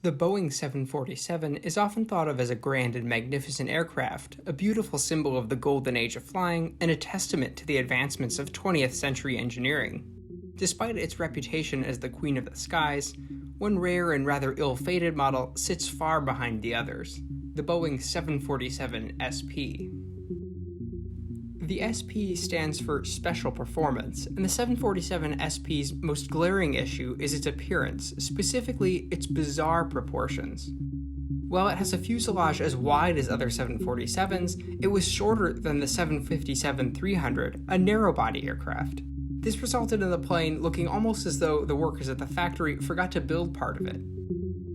The Boeing 747 is often thought of as a grand and magnificent aircraft, a beautiful symbol of the golden age of flying, and a testament to the advancements of 20th century engineering. Despite its reputation as the queen of the skies, one rare and rather ill-fated model sits far behind the others, the Boeing 747 SP. The SP stands for Special Performance, and the 747 SP's most glaring issue is its appearance, specifically its bizarre proportions. While it has a fuselage as wide as other 747s, it was shorter than the 757-300, a narrow-body aircraft. This resulted in the plane looking almost as though the workers at the factory forgot to build part of it.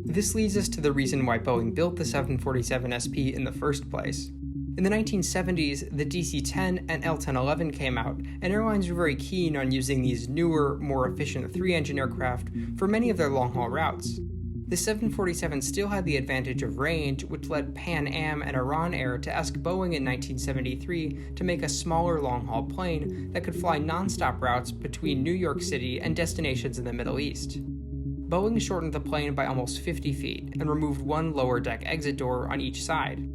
This leads us to the reason why Boeing built the 747 SP in the first place. In the 1970s, the DC-10 and L-1011 came out, and airlines were very keen on using these newer, more efficient three-engine aircraft for many of their long-haul routes. The 747 still had the advantage of range, which led Pan Am and Iran Air to ask Boeing in 1973 to make a smaller long-haul plane that could fly non-stop routes between New York City and destinations in the Middle East. Boeing shortened the plane by almost 50 feet and removed one lower deck exit door on each side.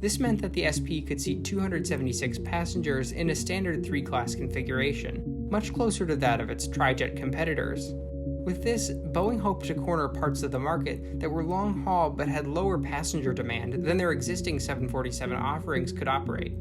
This meant that the SP could seat 276 passengers in a standard 3-class configuration, much closer to that of its tri-jet competitors. With this, Boeing hoped to corner parts of the market that were long-haul but had lower passenger demand than their existing 747 offerings could operate.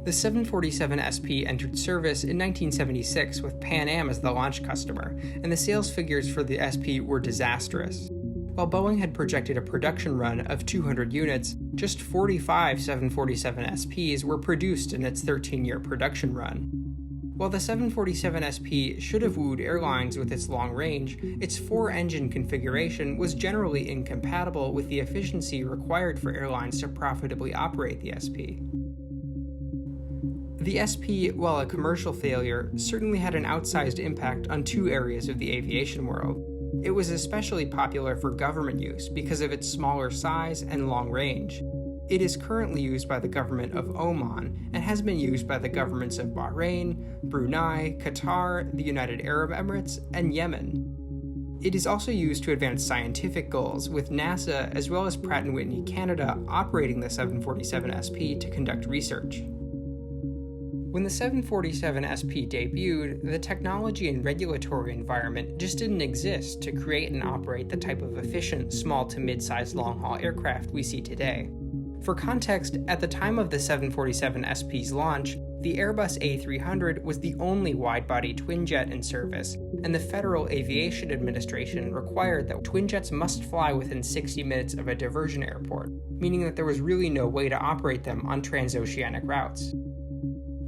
The 747 SP entered service in 1976 with Pan Am as the launch customer, and the sales figures for the SP were disastrous. While Boeing had projected a production run of 200 units, just 45 747 SPs were produced in its 13-year production run. While the 747 SP should have wooed airlines with its long range, its 4-engine configuration was generally incompatible with the efficiency required for airlines to profitably operate the SP. The SP, while a commercial failure, certainly had an outsized impact on two areas of the aviation world. It was especially popular for government use because of its smaller size and long range. It is currently used by the government of Oman and has been used by the governments of Bahrain, Brunei, Qatar, the United Arab Emirates, and Yemen. It is also used to advance scientific goals, with NASA as well as Pratt & Whitney Canada operating the 747 SP to conduct research. When the 747 SP debuted, the technology and regulatory environment just didn't exist to create and operate the type of efficient small to mid-sized long-haul aircraft we see today. For context, at the time of the 747 SP's launch, the Airbus A300 was the only wide-body twin-jet in service, and the Federal Aviation Administration required that twin-jets must fly within 60 minutes of a diversion airport, meaning that there was really no way to operate them on transoceanic routes.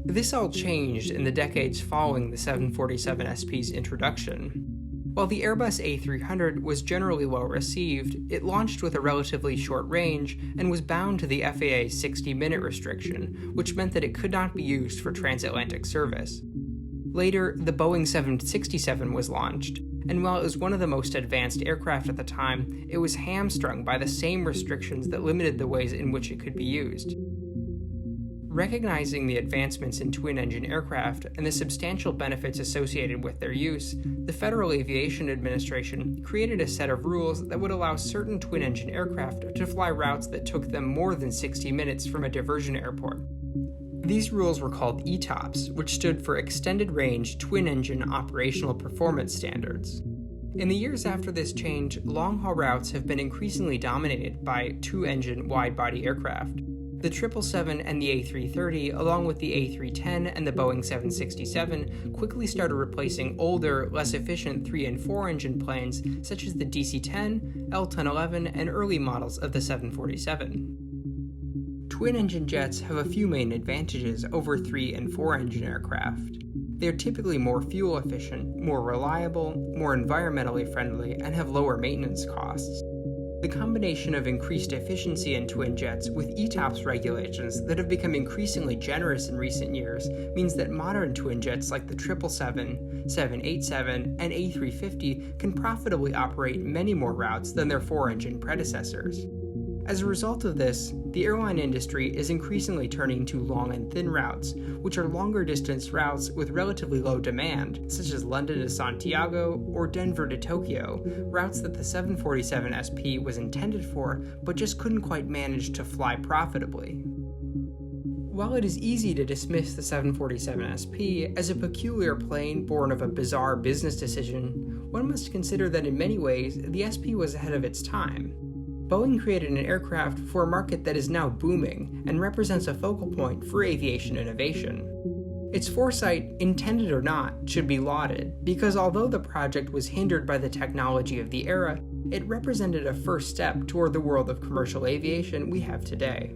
This all changed in the decades following the 747 SP's introduction. While the Airbus A300 was generally well received, it launched with a relatively short range and was bound to the FAA's 60-minute restriction, which meant that it could not be used for transatlantic service. Later, the Boeing 767 was launched, and while it was one of the most advanced aircraft at the time, it was hamstrung by the same restrictions that limited the ways in which it could be used. Recognizing the advancements in twin-engine aircraft and the substantial benefits associated with their use, the Federal Aviation Administration created a set of rules that would allow certain twin-engine aircraft to fly routes that took them more than 60 minutes from a diversion airport. These rules were called ETOPS, which stood for Extended Range Twin-Engine Operational Performance Standards. In the years after this change, long-haul routes have been increasingly dominated by two-engine wide-body aircraft. The 777 and the A330, along with the A310 and the Boeing 767, quickly started replacing older, less efficient 3- and 4-engine planes such as the DC-10, L-1011, and early models of the 747. Twin-engine jets have a few main advantages over 3- and 4-engine aircraft. They are typically more fuel efficient, more reliable, more environmentally friendly, and have lower maintenance costs. The combination of increased efficiency in twin jets with ETOPS regulations that have become increasingly generous in recent years means that modern twin jets like the 777, 787, and A350 can profitably operate many more routes than their 4-engine predecessors. As a result of this, the airline industry is increasingly turning to long and thin routes, which are longer distance routes with relatively low demand, such as London to Santiago or Denver to Tokyo, routes that the 747 SP was intended for but just couldn't quite manage to fly profitably. While it is easy to dismiss the 747 SP as a peculiar plane born of a bizarre business decision, one must consider that in many ways the SP was ahead of its time. Boeing created an aircraft for a market that is now booming and represents a focal point for aviation innovation. Its foresight, intended or not, should be lauded, because although the project was hindered by the technology of the era, it represented a first step toward the world of commercial aviation we have today.